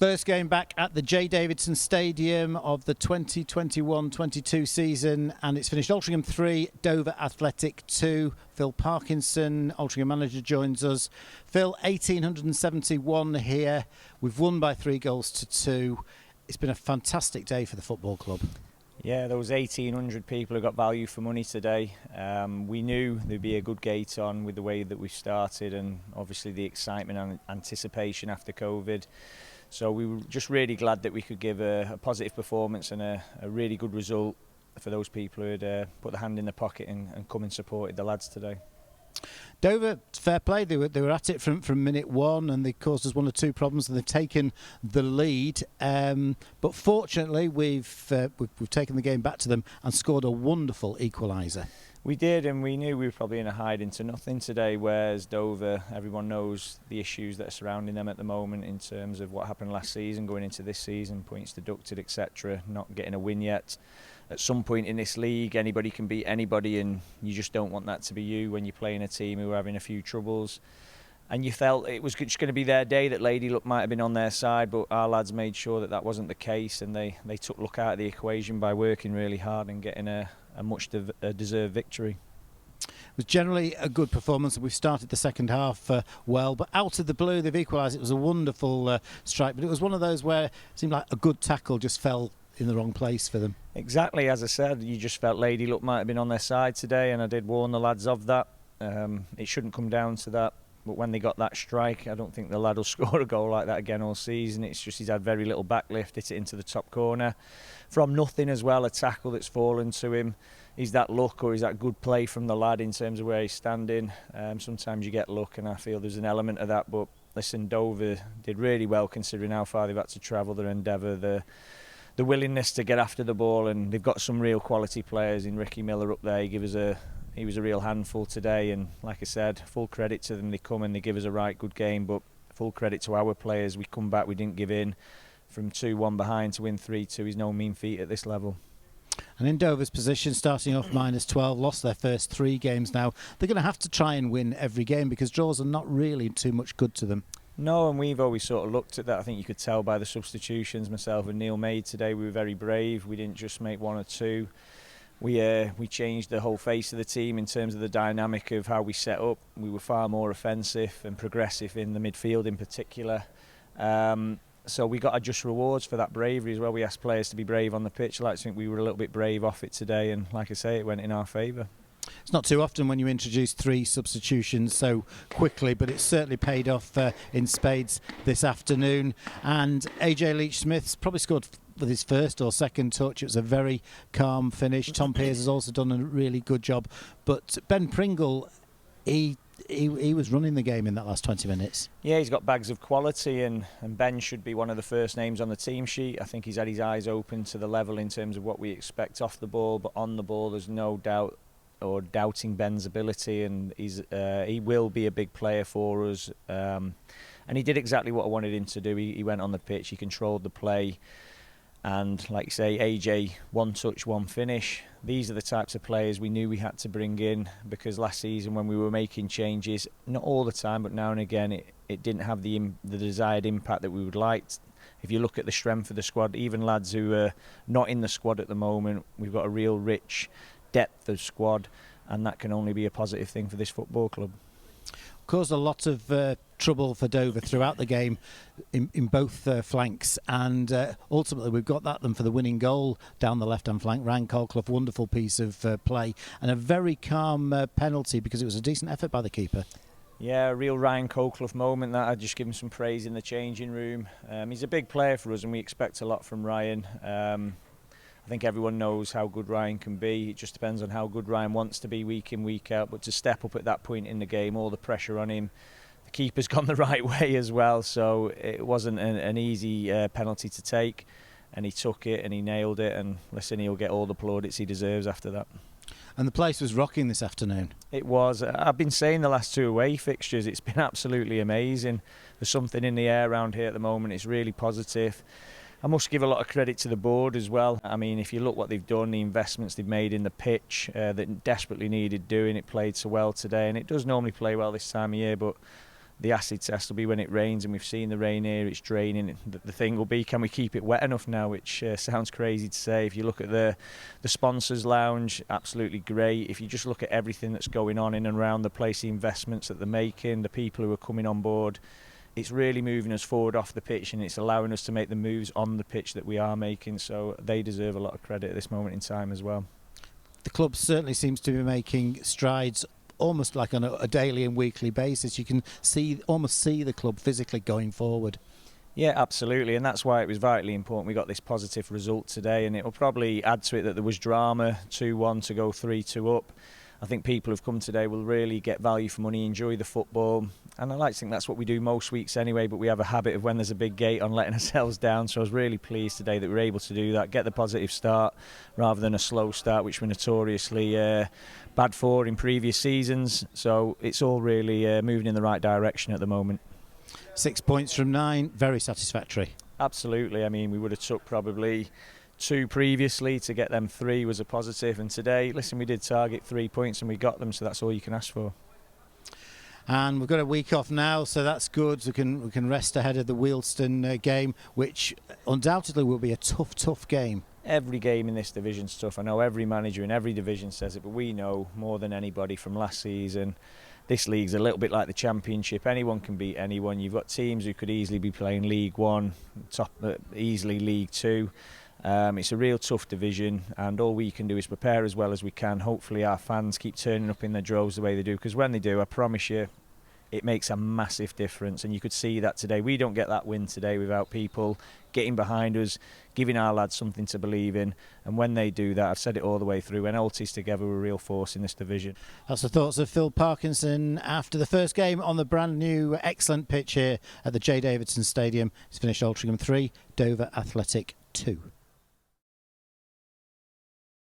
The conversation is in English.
First game back at the J Davidson Stadium of the 2021-22 season, and it's finished Altrincham 3, Dover Athletic 2. Phil Parkinson, Altrincham manager, joins us. Phil, 1,871 here. We've won by 3-2. It's been a fantastic day for the football club. Yeah, those 1,800 people who got value for money today. We knew there'd be a good gate on with the way that we started, and obviously the excitement and anticipation after COVID. So we were just really glad that we could give a positive performance and a really good result for those people who had put their hand in their pocket and come and supported the lads today. Dover, fair play, they were at it from minute one, and they caused us 1 or 2 problems, and they've taken the lead. But fortunately, we've taken the game back to them and scored a wonderful equaliser. We did, and we knew we were probably in a hide into nothing today, whereas Dover, everyone knows the issues that are surrounding them at the moment in terms of what happened last season, going into this season, points deducted, etc., not getting a win yet. At some point in this league, anybody can beat anybody, and you just don't want that to be you when you're playing a team who are having a few troubles. And you felt it was just going to be their day, that Lady Luck might have been on their side, but our lads made sure that that wasn't the case, and they took luck out of the equation by working really hard and getting a much deserved victory. It was generally a good performance. We've started the second half well, but out of the blue they've equalised. It was a wonderful strike, but it was one of those where it seemed like a good tackle just fell in the wrong place for them. Exactly, as I said, you just felt Lady Luck might have been on their side today, and I did warn the lads of that. It shouldn't come down to that, but when they got that strike, I don't think the lad will score a goal like that again all season. It's just he's had very little backlift, hit it into the top corner from nothing as well, a tackle that's fallen to him. Is that luck, or is that good play from the lad in terms of where he's standing? Sometimes you get luck, and I feel there's an element of that, but listen, Dover did really well considering how far they've had to travel, their endeavour, the willingness to get after the ball, and they've got some real quality players in Ricky Miller up there. He was a real handful today, and like I said, full credit to them. They come and they give us a right good game, but full credit to our players. We come back, we didn't give in. From 2-1 behind to win 3-2 is no mean feat at this level. And in Dover's position, starting off -12, lost their first 3 games now. They're going to have to try and win every game because draws are not really too much good to them. No, and we've always sort of looked at that. I think you could tell by the substitutions myself and Neil made today. We were very brave. We didn't just make 1 or 2. We changed the whole face of the team in terms of the dynamic of how we set up. We were far more offensive and progressive in the midfield in particular. So we got our just rewards for that bravery as well. We asked players to be brave on the pitch. I like to think we were a little bit brave off it today, and like I say, it went in our favour. It's not too often when you introduce 3 substitutions so quickly, but it's certainly paid off in spades this afternoon. And AJ Leach-Smith's probably scored with his first or second touch. It was a very calm finish. Tom Pearce has also done a really good job, but Ben Pringle, he was running the game in that last 20 minutes. Yeah, he's got bags of quality, and Ben should be one of the first names on the team sheet. I think he's had his eyes open to the level in terms of what we expect off the ball, but on the ball there's no doubt or doubting Ben's ability, and he will be a big player for us. And he did exactly what I wanted him to do. He went on the pitch, he controlled the play, and like you say, AJ, 1 touch, 1 finish. These are the types of players we knew we had to bring in, because last season when we were making changes, not all the time, but now and again, it didn't have the desired impact that we would like. If you look at the strength of the squad, even lads who are not in the squad at the moment, we've got a real rich depth of squad, and that can only be a positive thing for this football club. Caused a lot of trouble for Dover throughout the game in both flanks, and ultimately we've got them for the winning goal down the left hand flank. Ryan Colclough, wonderful piece of play, and a very calm penalty because it was a decent effort by the keeper. Yeah, a real Ryan Colclough moment. That I'd just give him some praise in the changing room. He's a big player for us, and we expect a lot from Ryan. I think everyone knows how good Ryan can be. It just depends on how good Ryan wants to be week in, week out. But to step up at that point in the game, all the pressure on him, the keeper's gone the right way as well. So it wasn't an easy penalty to take. And he took it and he nailed it. And listen, he'll get all the plaudits he deserves after that. And the place was rocking this afternoon. It was. I've been saying the last 2 away fixtures, it's been absolutely amazing. There's something in the air around here at the moment. It's really positive. I must give a lot of credit to the board as well. I mean, if you look what they've done, the investments they've made in the pitch that desperately needed doing, it played so well today, and it does normally play well this time of year, but the acid test will be when it rains, and we've seen the rain here, it's draining. The thing will be, can we keep it wet enough now, which sounds crazy to say. If you look at the sponsors lounge, absolutely great. If you just look at everything that's going on in and around the place, the investments that they're making, the people who are coming on board, it's really moving us forward off the pitch, and it's allowing us to make the moves on the pitch that we are making, so they deserve a lot of credit at this moment in time as well. The club certainly seems to be making strides almost like on a daily and weekly basis. You can almost see the club physically going forward. Yeah, absolutely, and that's why it was vitally important we got this positive result today, and it will probably add to it that there was drama, 2-1 to go 3-2 up. I think people who've come today will really get value for money, enjoy the football, and I like to think that's what we do most weeks anyway, but we have a habit of when there's a big gate on letting ourselves down, so I was really pleased today that we were able to do that, get the positive start rather than a slow start, which we're notoriously bad for in previous seasons, so it's all really moving in the right direction at the moment. 6 points from 9, very satisfactory. Absolutely, I mean, we would have took probably 2 previously. To get them 3 was a positive, and today, listen, we did target 3 points and we got them, so that's all you can ask for. And we've got a week off now, so that's good. We can rest ahead of the Wealdstone game, which undoubtedly will be a tough game. Every game in this division's tough. I know every manager in every division says it, but we know more than anybody from last season, this league's a little bit like the Championship. Anyone can beat anyone. You've got teams who could easily be playing League One, easily League Two. It's a real tough division, and all we can do is prepare as well as we can. Hopefully our fans keep turning up in their droves the way they do, because when they do, I promise you, it makes a massive difference, and you could see that today. We don't get that win today without people getting behind us, giving our lads something to believe in, and when they do that, I've said it all the way through, when Altie's together, we're a real force in this division. That's the thoughts of Phil Parkinson after the first game on the brand new excellent pitch here at the J Davidson Stadium. It's finished Altrincham 3, Dover Athletic 2.